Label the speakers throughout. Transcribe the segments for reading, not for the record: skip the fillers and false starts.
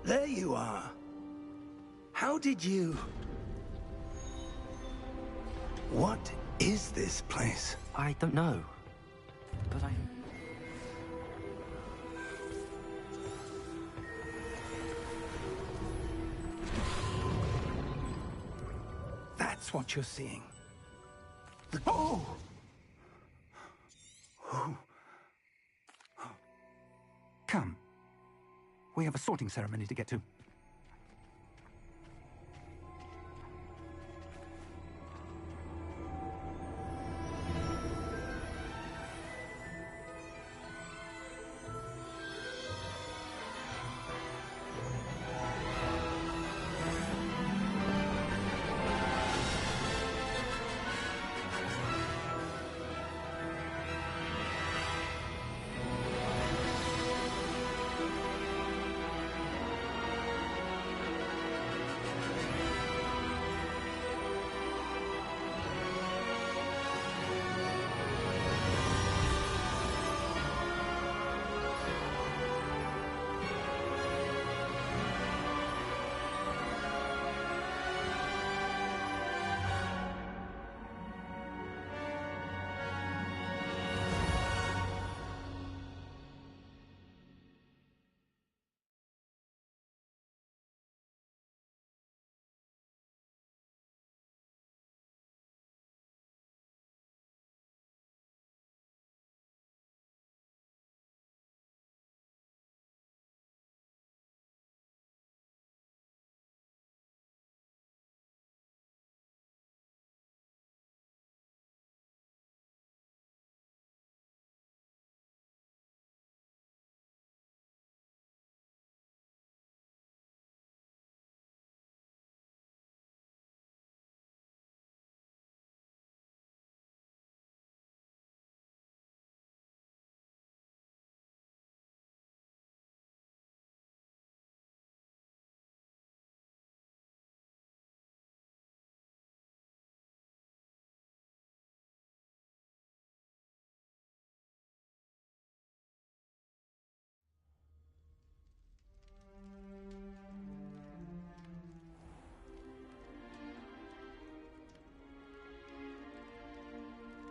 Speaker 1: There you are. How did you... What is this place?
Speaker 2: I don't know. But
Speaker 1: That's what you're seeing. Oh! Come. We have a sorting ceremony to get to.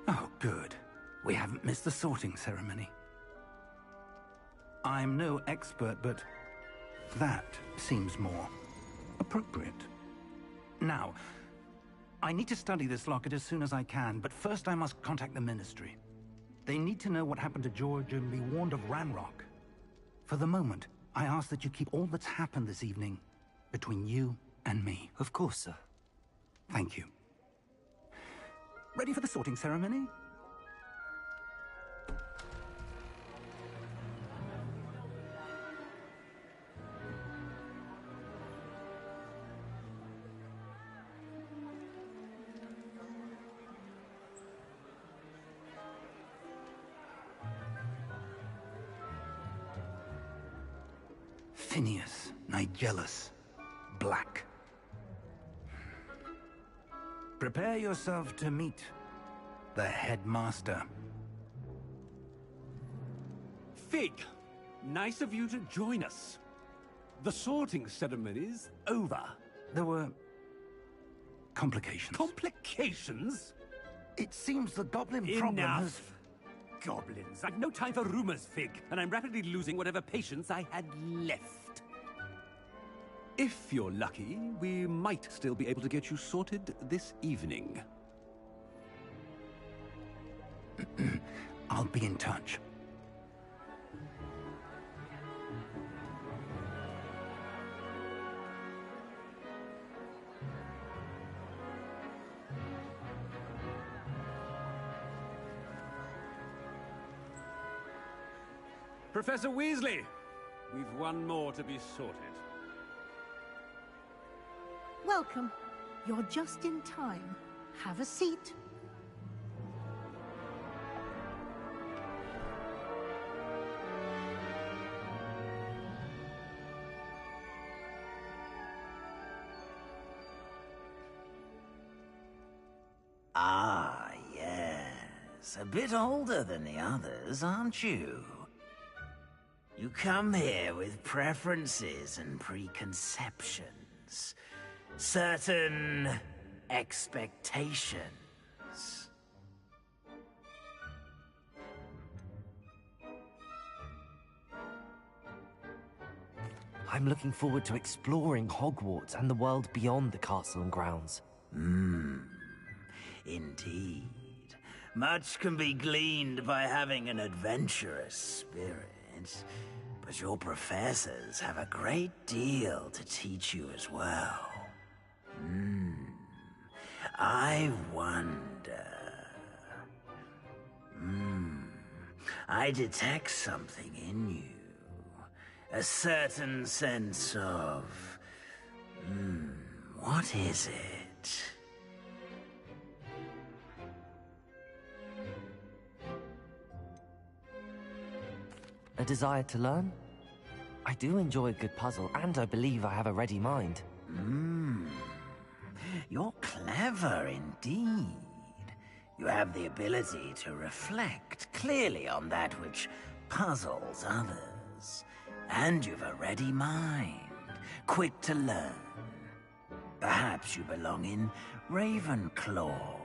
Speaker 1: Oh, good. We haven't missed the sorting ceremony. I'm no expert, but that seems more appropriate. Now, I need to study this locket as soon as I can, but first I must contact the Ministry. They need to know what happened to George and be warned of Ranrock. For the moment, I ask that you keep all that's happened this evening between you and me.
Speaker 2: of course, sir.
Speaker 1: Thank you. Ready for the sorting ceremony? Phineas, Nigellus, Black. Prepare yourself to meet the headmaster.
Speaker 3: Fig, nice of you to join us. The sorting ceremony's over.
Speaker 1: There were complications.
Speaker 3: Complications?
Speaker 1: It seems the goblin problem has...
Speaker 3: Enough! Goblins. I've no time for rumors, Fig, and I'm rapidly losing whatever patience I had left. If you're lucky, we might still be able to get you sorted this evening.
Speaker 1: I'll be in touch.
Speaker 3: Professor Weasley, we've one more to be sorted.
Speaker 4: Welcome. You're just in time. Have a seat.
Speaker 5: Ah, yes. A bit older than the others, aren't you? You come here with preferences and preconceptions. Certain expectations.
Speaker 2: I'm looking forward to exploring Hogwarts and the world beyond the castle and grounds.
Speaker 5: Indeed. Much can be gleaned by having an adventurous spirit. But your professors have a great deal to teach you as well. I wonder... I detect something in you. A certain sense of... what is it?
Speaker 2: A desire to learn? I do enjoy a good puzzle, and I believe I have a ready mind.
Speaker 5: You're clever indeed. You have the ability to reflect clearly on that which puzzles others. And you've a ready mind, quick to learn. Perhaps you belong in Ravenclaw.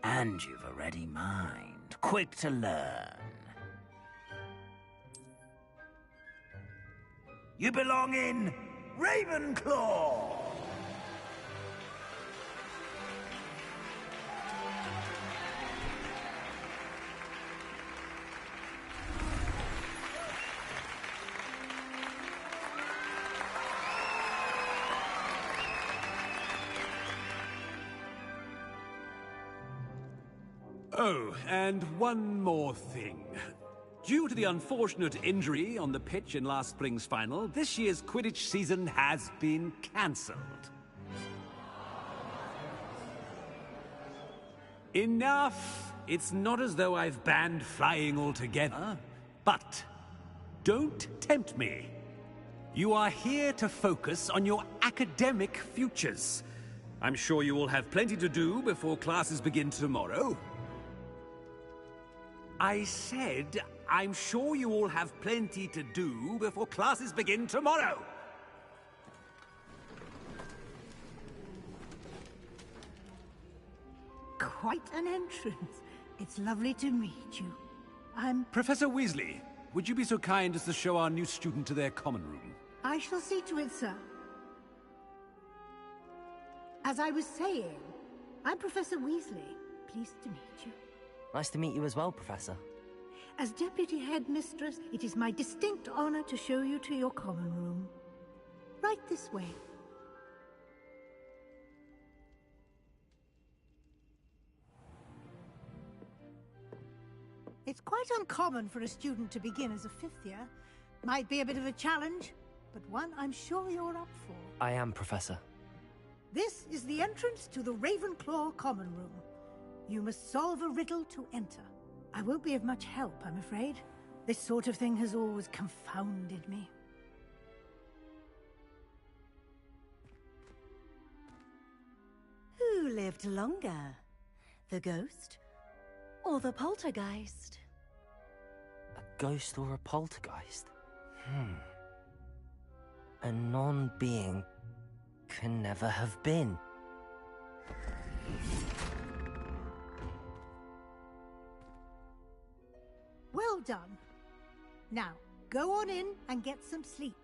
Speaker 5: And you've a ready mind, quick to learn. You belong in Ravenclaw!
Speaker 3: Oh, and one more thing. Due to the unfortunate injury on the pitch in last spring's final, this year's Quidditch season has been cancelled. Enough! It's not as though I've banned flying altogether, but don't tempt me. You are here to focus on your academic futures. I'm sure you will have plenty to do before classes begin tomorrow. I said, I'm sure you all have plenty to do before classes begin tomorrow.
Speaker 4: Quite an entrance. It's lovely to meet you. I'm...
Speaker 3: Professor Weasley, would you be so kind as to show our new student to their common room?
Speaker 4: I shall see to it, sir. As I was saying, I'm Professor Weasley. Pleased to meet you.
Speaker 2: Nice to meet you as well, Professor.
Speaker 4: As Deputy Headmistress, it is my distinct honor to show you to your common room. Right this way. It's quite uncommon for a student to begin as a fifth year. Might be a bit of a challenge, but one I'm sure you're up for.
Speaker 2: I am, Professor.
Speaker 4: This is the entrance to the Ravenclaw common room. You must solve a riddle to enter. I won't be of much help, I'm afraid. This sort of thing has always confounded me.
Speaker 6: Who lived longer? The ghost or the poltergeist?
Speaker 2: A ghost or a poltergeist? A non-being can never have been.
Speaker 4: Well done. Now, go on in and get some sleep.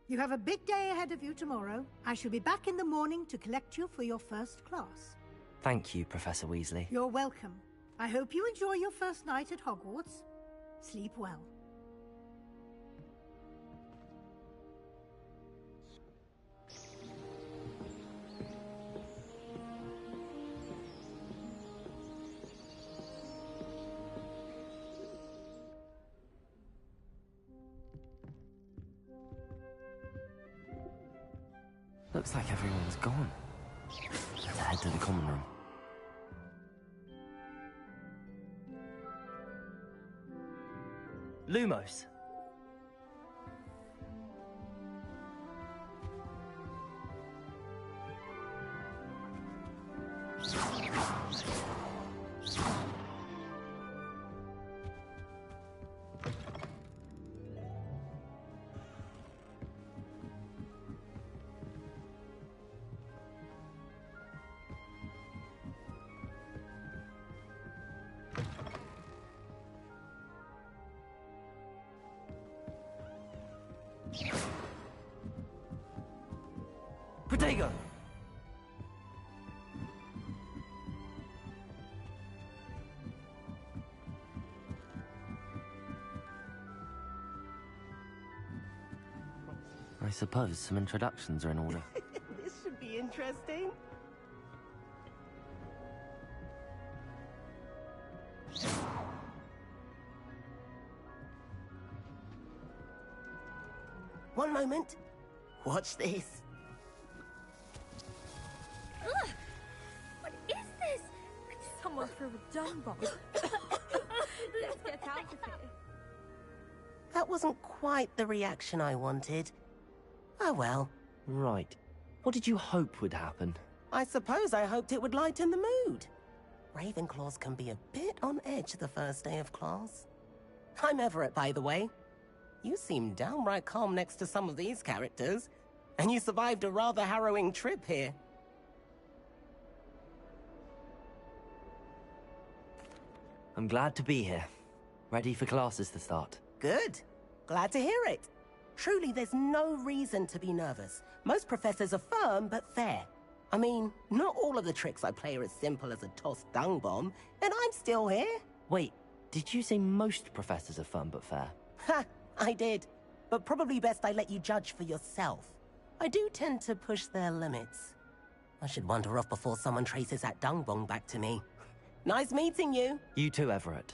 Speaker 4: You have a big day ahead of you tomorrow. I shall be back in the morning to collect you for your first class.
Speaker 2: Thank you, Professor Weasley.
Speaker 4: You're welcome. I hope you enjoy your first night at Hogwarts. Sleep well.
Speaker 2: Looks like everyone's gone. Let's head to the common room. Lumos. Protego! I suppose some introductions are in order.
Speaker 7: This should be interesting. One moment. Watch this.
Speaker 8: Ugh! What is this? Someone threw a dung bomb. Let's get out of here.
Speaker 7: That wasn't quite the reaction I wanted. Oh well.
Speaker 2: Right. What did you hope would happen?
Speaker 7: I suppose I hoped it would lighten the mood. Ravenclaws can be a bit on edge the first day of class. I'm Everett, by the way. You seem downright calm next to some of these characters, and you survived a rather harrowing trip here.
Speaker 2: I'm glad to be here. Ready for classes to start.
Speaker 7: Good. Glad to hear it. Truly, there's no reason to be nervous. Most professors are firm but fair. I mean, not all of the tricks I play are as simple as a tossed dung bomb, and I'm still here.
Speaker 2: Wait, did you say most professors are fun but fair?
Speaker 7: Ha! I did. But probably best I let you judge for yourself. I do tend to push their limits. I should wander off before someone traces that dung bomb back to me. Nice meeting you.
Speaker 2: You too, Everett.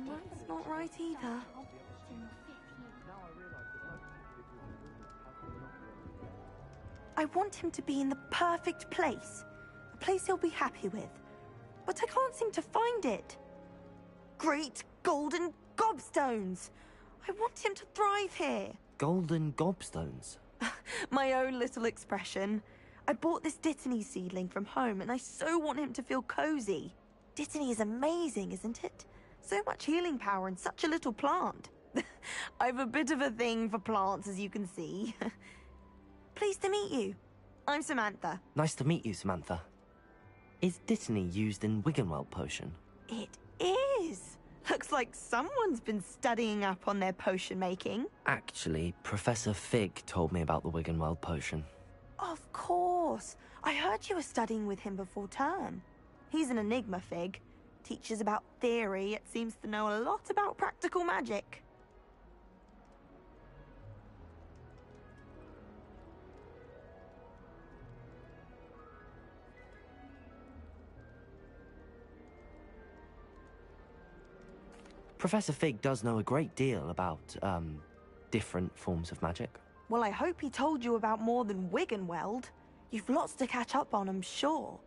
Speaker 8: That's not right either.
Speaker 9: I want him to be in the perfect place. A place he'll be happy with. But I can't seem to find it. Great golden gobstones! I want him to thrive here.
Speaker 2: Golden gobstones?
Speaker 9: My own little expression. I bought this Dittany seedling from home and I so want him to feel cozy. Dittany is amazing, isn't it? So much healing power in such a little plant. I've a bit of a thing for plants, as you can see. Pleased to meet you. I'm Samantha.
Speaker 2: Nice to meet you, Samantha. Is Dittany used in Wiggenweld potion?
Speaker 9: It is. Looks like someone's been studying up on their potion making.
Speaker 2: Actually, Professor Fig told me about the Wiggenweld potion.
Speaker 9: Of course. I heard you were studying with him before term. He's an enigma, Fig. Teaches about theory, yet seems to know a lot about practical magic.
Speaker 2: Professor Fig does know a great deal about, different forms of magic.
Speaker 9: Well, I hope he told you about more than Wiggenweld. You've lots to catch up on, I'm sure.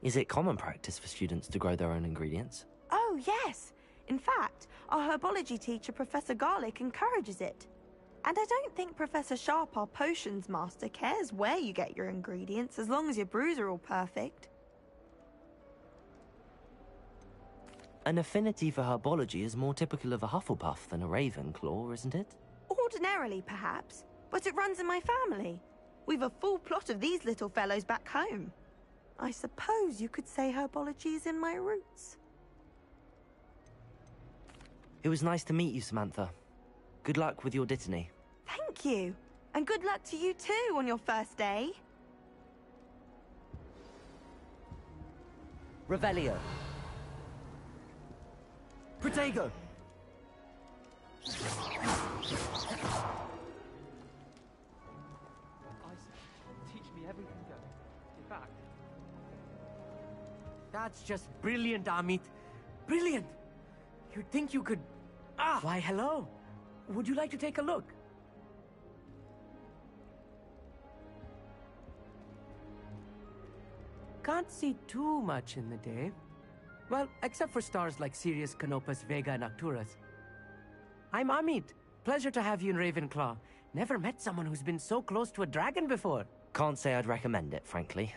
Speaker 2: Is it common practice for students to grow their own ingredients?
Speaker 9: Oh, yes. In fact, our herbology teacher, Professor Garlick, encourages it. And I don't think Professor Sharp, our potions master, cares where you get your ingredients, as long as your brews are all perfect.
Speaker 2: An affinity for herbology is more typical of a Hufflepuff than a Ravenclaw, isn't it?
Speaker 9: Ordinarily, perhaps, but it runs in my family. We've a full plot of these little fellows back home. I suppose you could say herbology is in my roots.
Speaker 2: It was nice to meet you, Samantha. Good luck with your Dittany.
Speaker 9: Thank you. And good luck to you too on your first day.
Speaker 2: Revelio. Protego!
Speaker 10: That's just brilliant, Amit. Brilliant! You'd think you could... Why, hello. Would you like to take a look? Can't see too much in the day. Well, except for stars like Sirius, Canopus, Vega, and Arcturus. I'm Amit. Pleasure to have you in Ravenclaw. Never met someone who's been so close to a dragon before.
Speaker 2: Can't say I'd recommend it, frankly.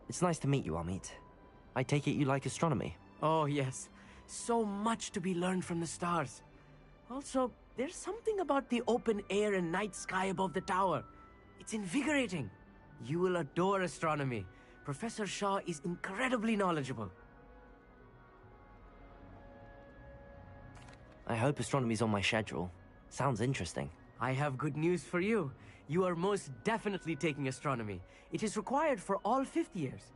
Speaker 2: It's nice to meet you, Amit. I take it you like astronomy?
Speaker 10: Oh, yes. So much to be learned from the stars. Also, there's something about the open air and night sky above the tower. It's invigorating. You will adore astronomy. Professor Shaw is incredibly knowledgeable.
Speaker 2: I hope astronomy's on my schedule. Sounds interesting.
Speaker 10: I have good news for you. You are most definitely taking astronomy. It is required for all 5th years.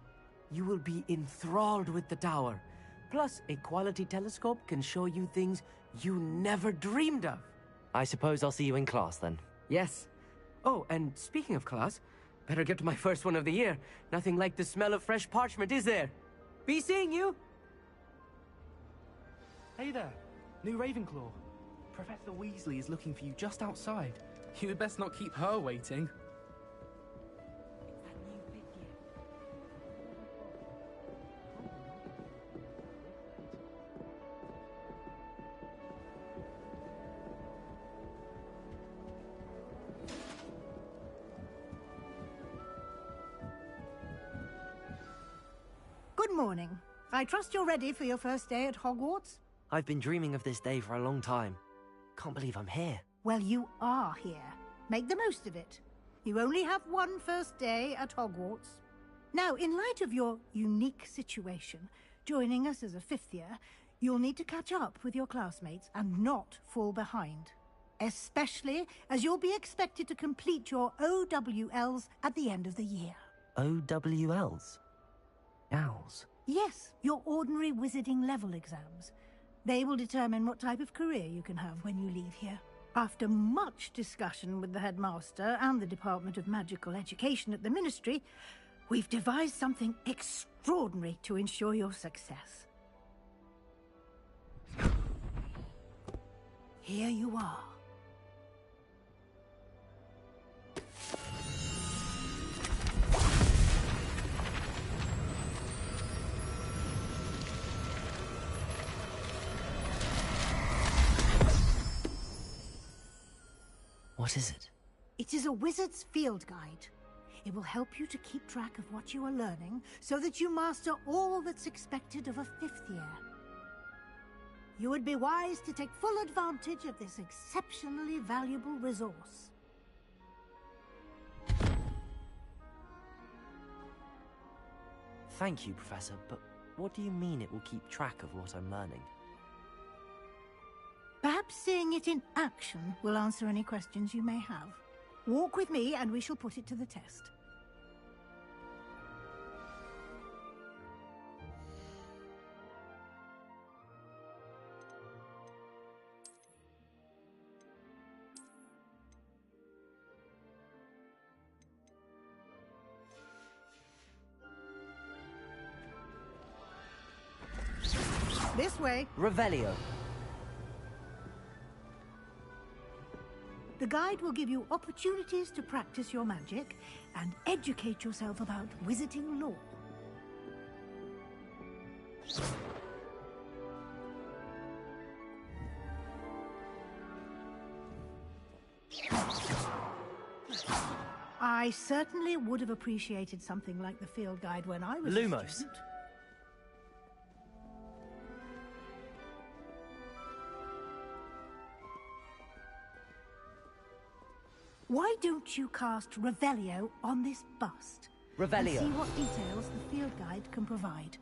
Speaker 10: You will be enthralled with the tower. Plus, a quality telescope can show you things you never dreamed of.
Speaker 2: I suppose I'll see you in class then.
Speaker 10: Yes. Oh, and speaking of class, better get to my first one of the year. Nothing like the smell of fresh parchment, is there? Be seeing you!
Speaker 11: Hey there, new Ravenclaw. Professor Weasley is looking for you just outside. You had best not keep her waiting.
Speaker 4: Good morning. I trust you're ready for your first day at Hogwarts?
Speaker 2: I've been dreaming of this day for a long time. Can't believe I'm here.
Speaker 4: Well, you are here. Make the most of it. You only have one first day at Hogwarts. Now, in light of your unique situation, joining us as a 5th year, you'll need to catch up with your classmates and not fall behind. Especially as you'll be expected to complete your OWLs at the end of the year.
Speaker 2: OWLs? Owls?
Speaker 4: Yes, your ordinary wizarding level exams. They will determine what type of career you can have when you leave here. After much discussion with the headmaster and the Department of Magical Education at the Ministry, we've devised something extraordinary to ensure your success. Here you are.
Speaker 2: What is it?
Speaker 4: It is a wizard's field guide. It will help you to keep track of what you are learning so that you master all that's expected of a 5th year. You would be wise to take full advantage of this exceptionally valuable resource.
Speaker 2: Thank you, Professor, but what do you mean it will keep track of what I'm learning?
Speaker 4: Perhaps seeing it in action will answer any questions you may have. Walk with me and we shall put it to the test. This way.
Speaker 2: Revelio.
Speaker 4: The guide will give you opportunities to practice your magic and educate yourself about wizarding lore. I certainly would have appreciated something like the field guide when I was a
Speaker 2: Lumos.
Speaker 4: student. Why don't you cast Revelio on this bust?
Speaker 2: Revelio.
Speaker 4: And see what details the field guide can provide.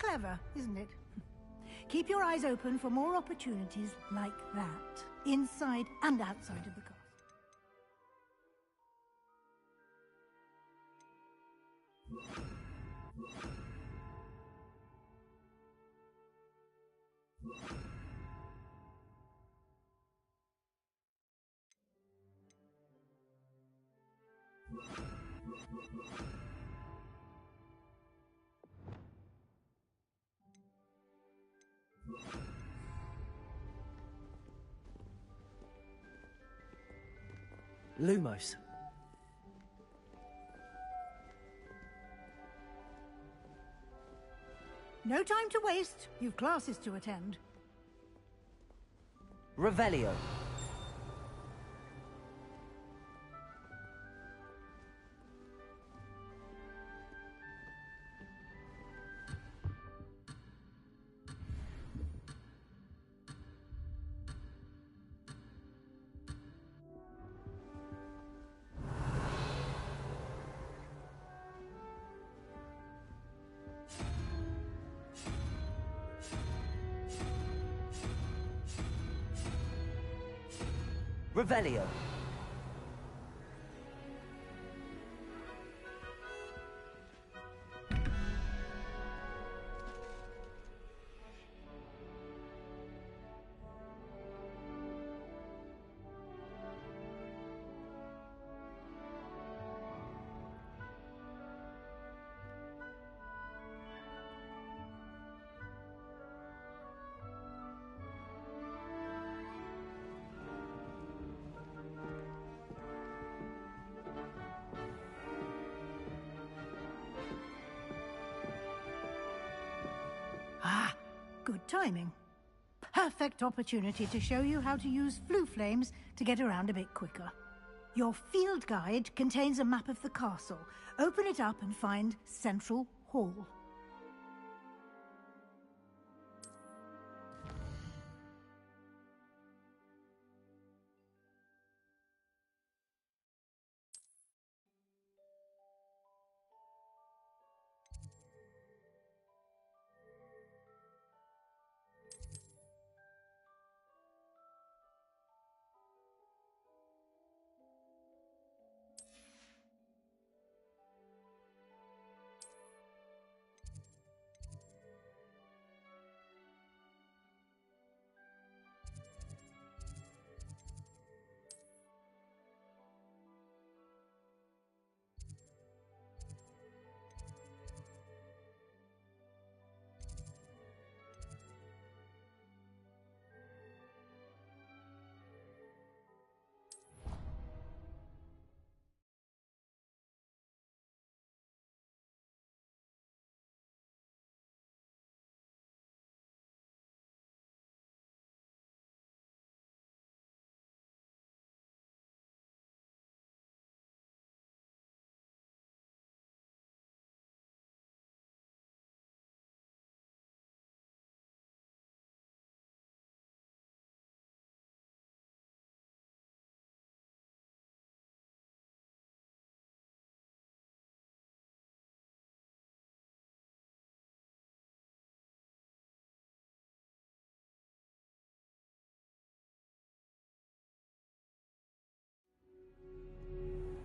Speaker 4: clever, isn't it? Keep your eyes open for more opportunities like that, inside and outside of the castle.
Speaker 10: Lumos.
Speaker 4: No time to waste. You've classes to attend.
Speaker 2: Revelio. Revelio.
Speaker 4: Ah, good timing. Perfect opportunity to show you how to use flue flames to get around a bit quicker. Your field guide contains a map of the castle. Open it up and find Central Hall.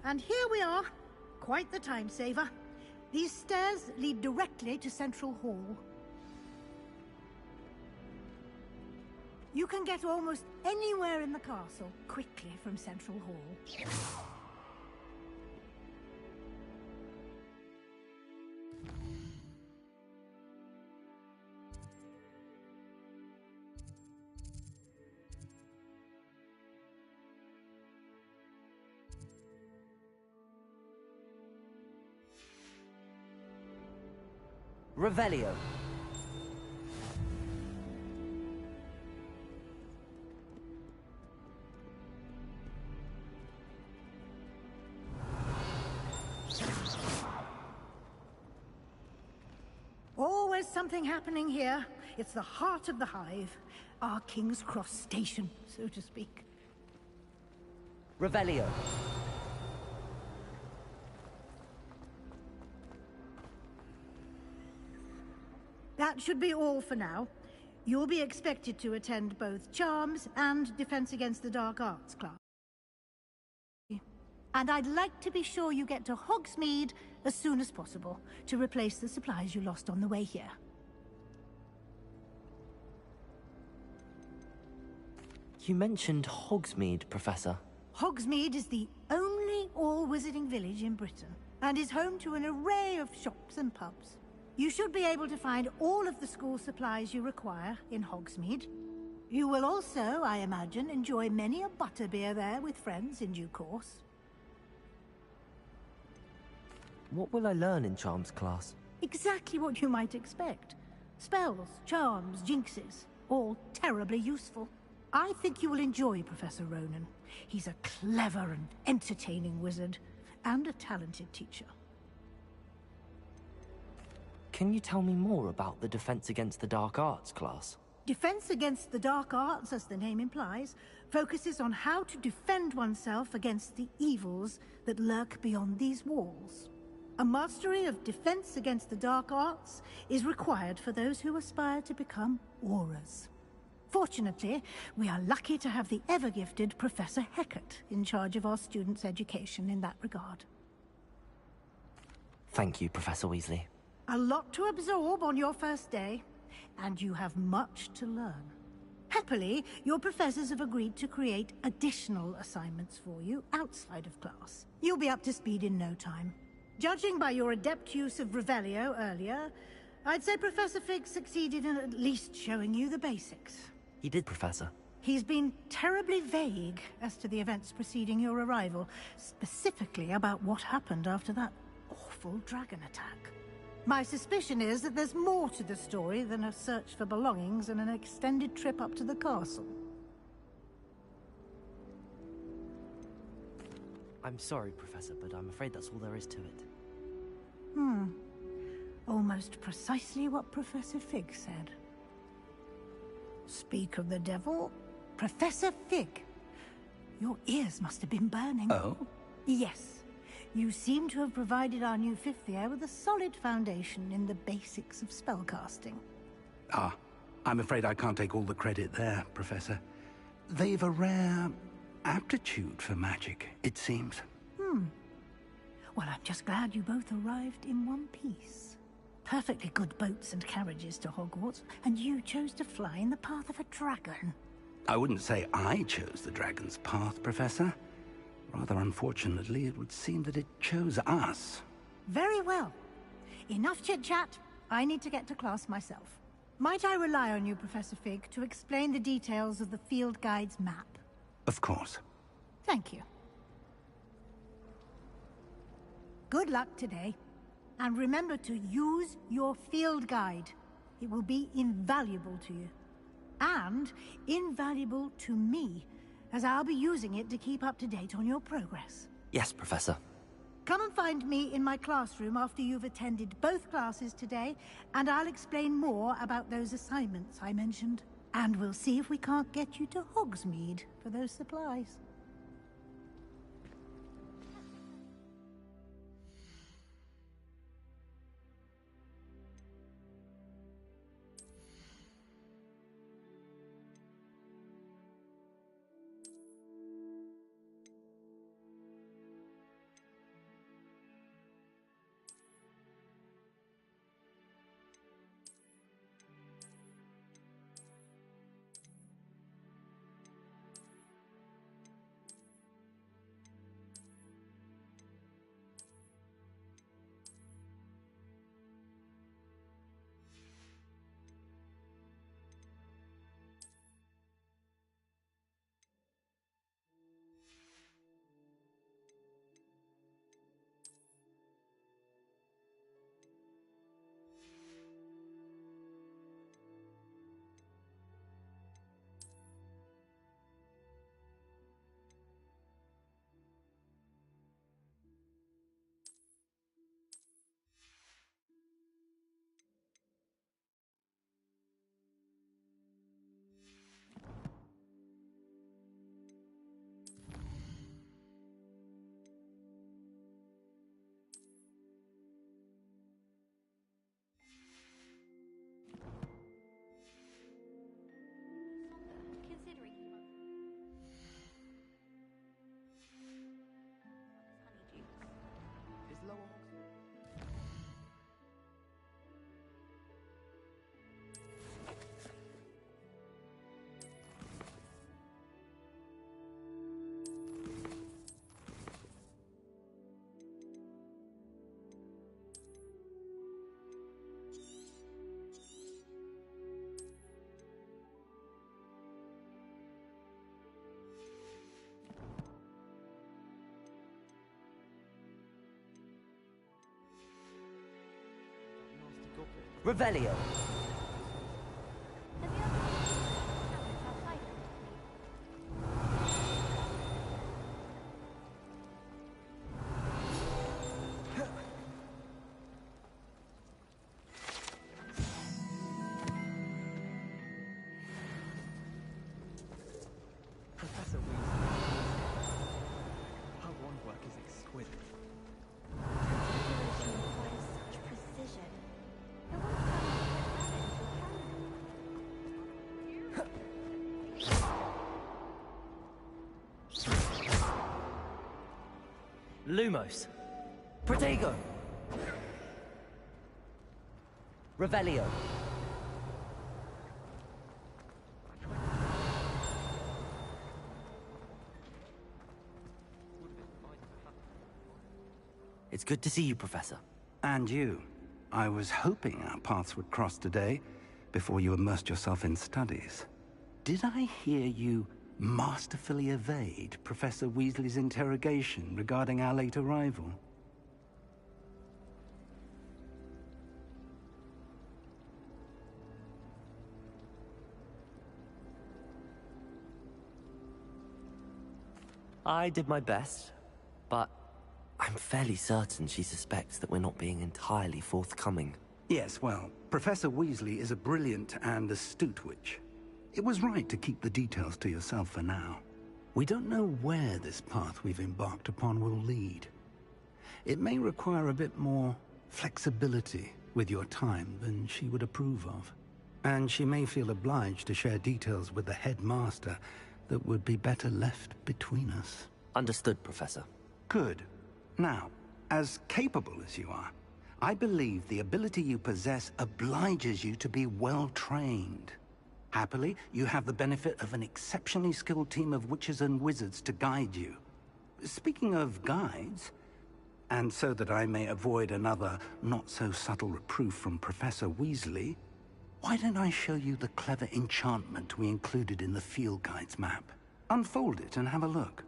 Speaker 4: And here we are. Quite the time saver. These stairs lead directly to Central Hall. You can get almost anywhere in the castle quickly from Central Hall.
Speaker 2: Revelio.
Speaker 4: Always something happening here. It's the heart of the hive. Our King's Cross station, so to speak.
Speaker 2: Revelio.
Speaker 4: That should be all for now. You'll be expected to attend both Charms and Defense Against the Dark Arts class. And I'd like to be sure you get to Hogsmeade as soon as possible to replace the supplies you lost on the way here.
Speaker 2: You mentioned Hogsmeade, Professor.
Speaker 4: Hogsmeade is the only all-wizarding village in Britain, and is home to an array of shops and pubs. You should be able to find all of the school supplies you require in Hogsmeade. You will also, I imagine, enjoy many a butterbeer there with friends in due course.
Speaker 2: What will I learn in Charms class?
Speaker 4: Exactly what you might expect. Spells, charms, jinxes, all terribly useful. I think you will enjoy Professor Ronan. He's a clever and entertaining wizard, and a talented teacher.
Speaker 2: Can you tell me more about the Defense Against the Dark Arts class?
Speaker 4: Defense Against the Dark Arts, as the name implies, focuses on how to defend oneself against the evils that lurk beyond these walls. A mastery of Defense Against the Dark Arts is required for those who aspire to become Aurors. Fortunately, we are lucky to have the ever-gifted Professor Hecat in charge of our students' education in that regard.
Speaker 2: Thank you, Professor Weasley.
Speaker 4: A lot to absorb on your first day, and you have much to learn. Happily, your professors have agreed to create additional assignments for you outside of class. You'll be up to speed in no time. Judging by your adept use of Revelio earlier, I'd say Professor Fig succeeded in at least showing you the basics.
Speaker 2: He did, Professor.
Speaker 4: He's been terribly vague as to the events preceding your arrival, specifically about what happened after that awful dragon attack. My suspicion is that there's more to the story than a search for belongings and an extended trip up to the castle.
Speaker 2: I'm sorry, Professor, but I'm afraid that's all there is to it.
Speaker 4: Almost precisely what Professor Fig said. Speak of the devil, Professor Fig. Your ears must have been burning.
Speaker 1: Oh?
Speaker 4: Yes. You seem to have provided our new fifth year with a solid foundation in the basics of spellcasting.
Speaker 1: Ah, I'm afraid I can't take all the credit there, Professor. They've a rare aptitude for magic, it seems.
Speaker 4: Well, I'm just glad you both arrived in one piece. Perfectly good boats and carriages to Hogwarts, and you chose to fly in the path of a dragon.
Speaker 1: I wouldn't say I chose the dragon's path, Professor. Rather unfortunately, it would seem that it chose us.
Speaker 4: Very well. Enough chit-chat. I need to get to class myself. Might I rely on you, Professor Fig, to explain the details of the field guide's map?
Speaker 1: Of course.
Speaker 4: Thank you. Good luck today. And remember to use your field guide. It will be invaluable to you. And invaluable to me, as I'll be using it to keep up to date on your progress.
Speaker 2: Yes, Professor.
Speaker 4: Come and find me in my classroom after you've attended both classes today, and I'll explain more about those assignments I mentioned. And we'll see if we can't get you to Hogsmeade for those supplies.
Speaker 2: Revelio.
Speaker 11: Professor Weasley. Her wand work is exquisite.
Speaker 8: Transfiguration requires such precision. I wonder
Speaker 2: Lumos. Protego. Revelio. It's good to see you, Professor.
Speaker 1: And you. I was hoping our paths would cross today, before you immersed yourself in studies. Did I hear you masterfully evade Professor Weasley's interrogation regarding our late arrival?
Speaker 2: I did my best, but I'm fairly certain she suspects that we're not being entirely forthcoming.
Speaker 1: Yes, well, Professor Weasley is a brilliant and astute witch. It was right to keep the details to yourself for now. We don't know where this path we've embarked upon will lead. It may require a bit more flexibility with your time than she would approve of. And she may feel obliged to share details with the headmaster that would be better left between us.
Speaker 2: Understood, Professor.
Speaker 1: Good. Now, as capable as you are, I believe the ability you possess obliges you to be well-trained. Happily, you have the benefit of an exceptionally skilled team of witches and wizards to guide you. Speaking of guides, and so that I may avoid another not-so-subtle reproof from Professor Weasley, why don't I show you the clever enchantment we included in the field guide's map? Unfold it and have a look.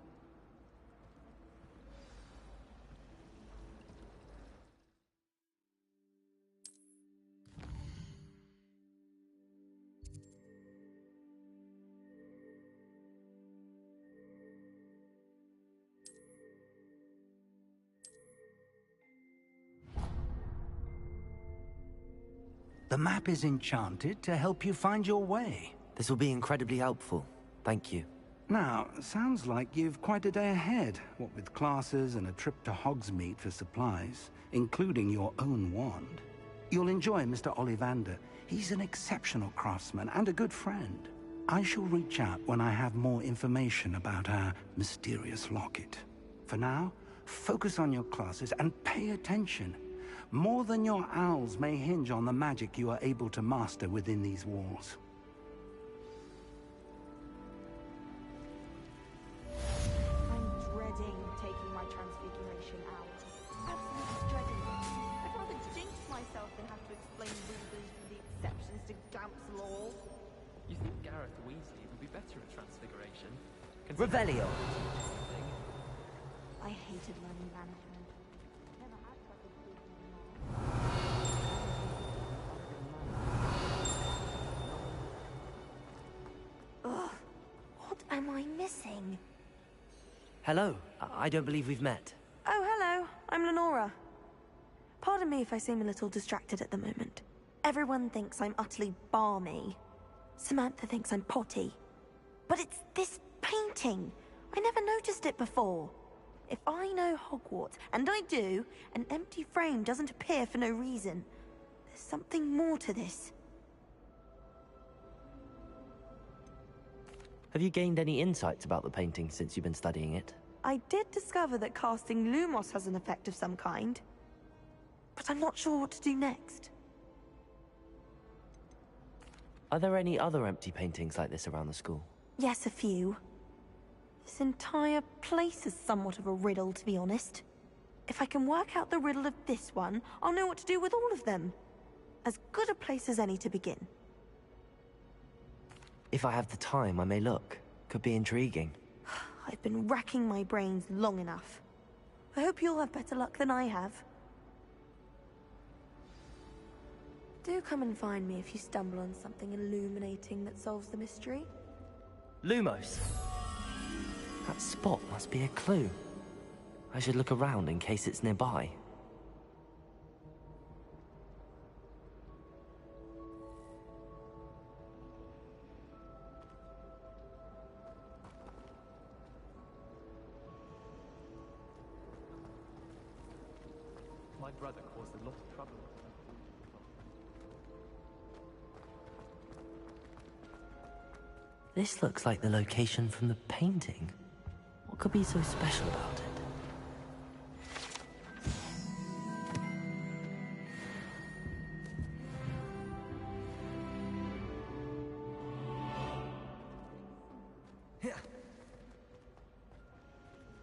Speaker 1: The map is enchanted to help you find your way.
Speaker 2: This will be incredibly helpful. Thank you.
Speaker 1: Now, sounds like you've quite a day ahead, what with classes and a trip to Hogsmeade for supplies, including your own wand. You'll enjoy Mr. Ollivander. He's an exceptional craftsman and a good friend. I shall reach out when I have more information about our mysterious locket. For now, focus on your classes and pay attention. More than your owls may hinge on the magic you are able to master within these walls.
Speaker 9: I'm dreading taking my transfiguration out. Absolutely dreading it. I'd rather jinx myself than have to explain reasons for the exceptions to Gamp's law.
Speaker 11: You think Gareth Weasley would be better at transfiguration?
Speaker 2: Revelio.
Speaker 9: I hated learning management. Never had such a good Ugh, what am I missing?
Speaker 2: Hello. I don't believe we've met.
Speaker 9: Oh, hello. I'm Lenora. Pardon me if I seem a little distracted at the moment. Everyone thinks I'm utterly balmy. Samantha thinks I'm potty. But it's this painting. I never noticed it before. If I know Hogwarts, and I do, an empty frame doesn't appear for no reason. There's something more to this.
Speaker 2: Have you gained any insights about the painting since you've been studying it?
Speaker 9: I did discover that casting Lumos has an effect of some kind. But I'm not sure what to do next.
Speaker 2: Are there any other empty paintings like this around the school?
Speaker 9: Yes, a few. This entire place is somewhat of a riddle, to be honest. If I can work out the riddle of this one, I'll know what to do with all of them. As good a place as any to begin.
Speaker 2: If I have the time, I may look. Could be intriguing.
Speaker 9: I've been racking my brains long enough. I hope you'll have better luck than I have. Do come and find me if you stumble on something illuminating that solves the mystery.
Speaker 2: Lumos. That spot must be a clue. I should look around in case it's nearby.
Speaker 11: My brother caused a lot of trouble.
Speaker 2: This looks like the location from the painting. What could be so special about it?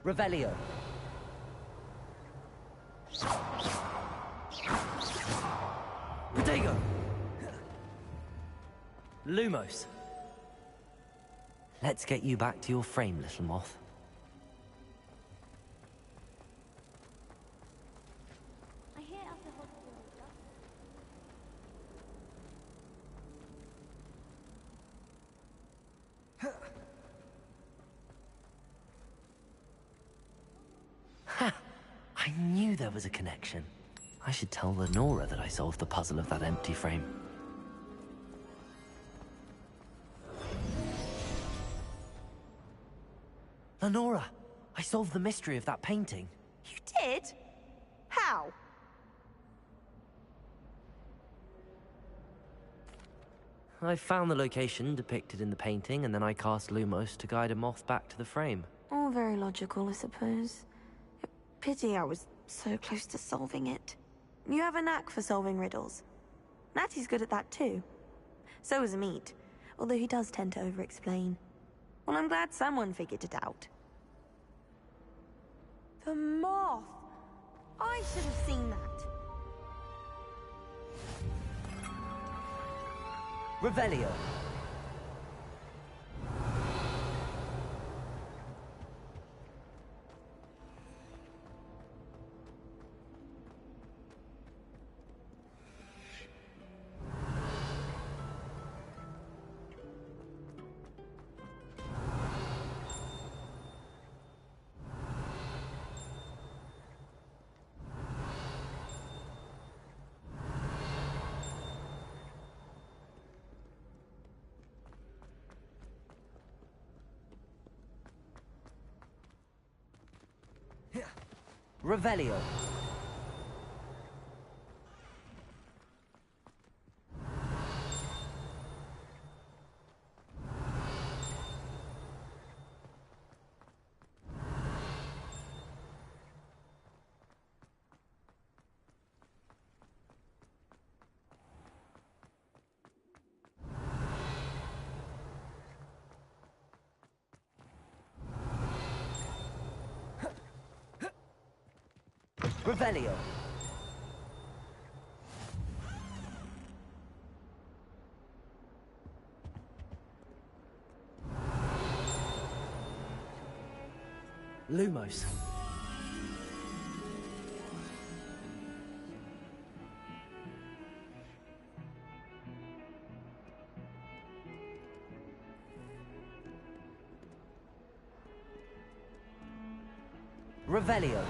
Speaker 2: Revelio. Protego. Lumos. Let's get you back to your frame, little moth.
Speaker 8: I hear after hospital.
Speaker 2: Ha! I knew there was a connection. I should tell Lenora that I solved the puzzle of that empty frame. Lenora, I solved the mystery of that painting.
Speaker 9: You did? How?
Speaker 2: I found the location depicted in the painting, and then I cast Lumos to guide a moth back to the frame.
Speaker 9: All very logical, I suppose. Pity I was so close to solving it. You have a knack for solving riddles. Natty's good at that too. So is Amit, although he does tend to over-explain. Well, I'm glad someone figured it out. The moth! I should have seen that.
Speaker 2: Revelio. Revelio. Revelio. Lumos. Revelio.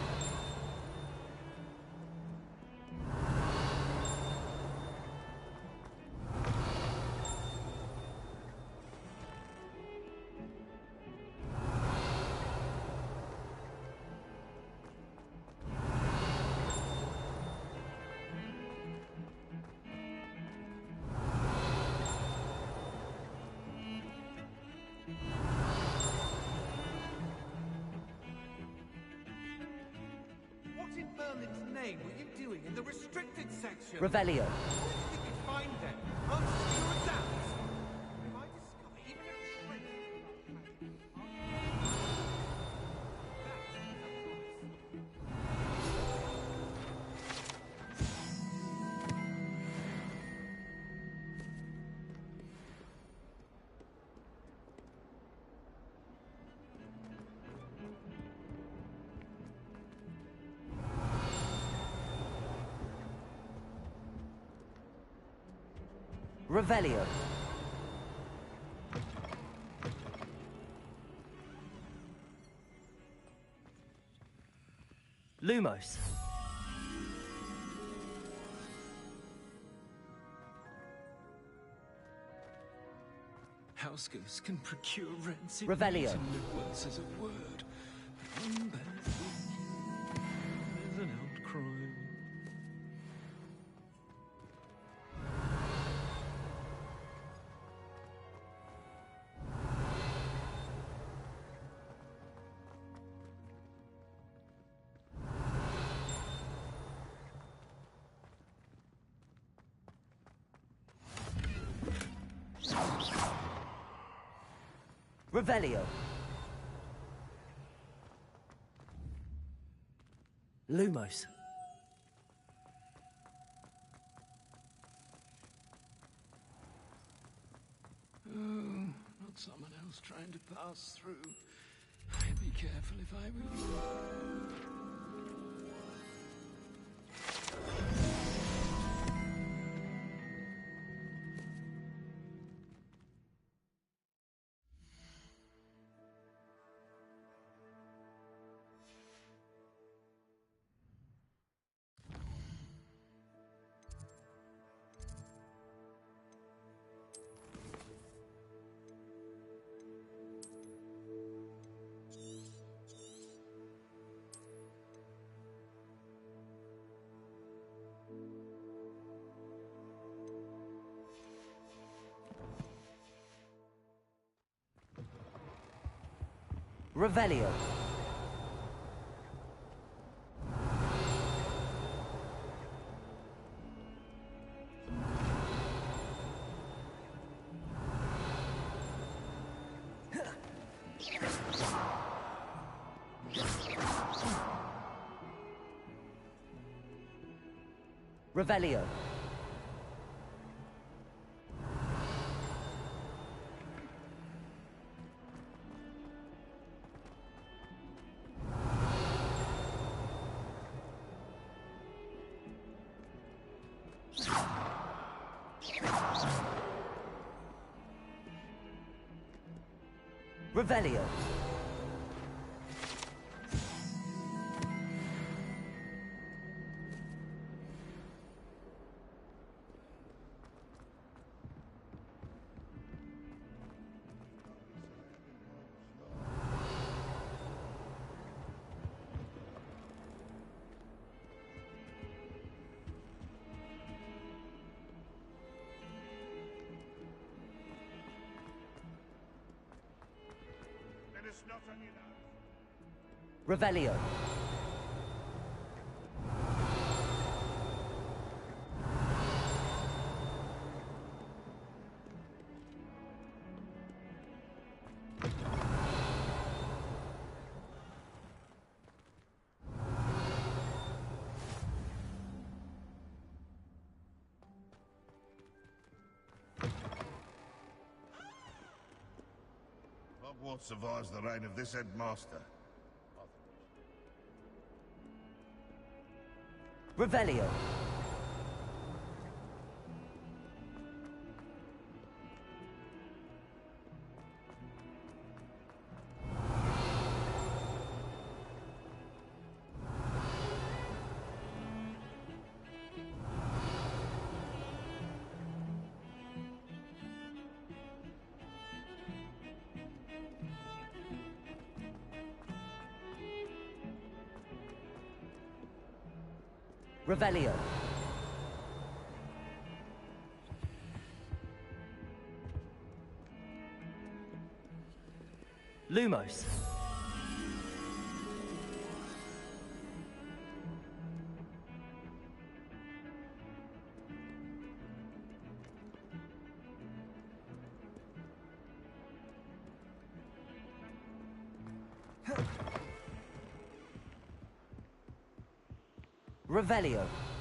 Speaker 3: What in Merlin's name were you doing in the restricted section?
Speaker 2: Revelio.
Speaker 3: What did you think you'd find there? Answers to your exams? If I discover even a trace
Speaker 2: Revelio. Lumos.
Speaker 12: House ghosts can procure rancid
Speaker 2: Revelio.
Speaker 12: meat and no one says a word. But one bad thing, there's an outcry.
Speaker 2: Revelio. Lumos.
Speaker 12: Oh, not someone else trying to pass through. I'd be careful if I were you.
Speaker 2: Revelio. Revelio. Revelio. Revelio.
Speaker 13: Hogwarts survives the reign of this headmaster.
Speaker 2: Revelio. Revelio. Lumos. Revelio.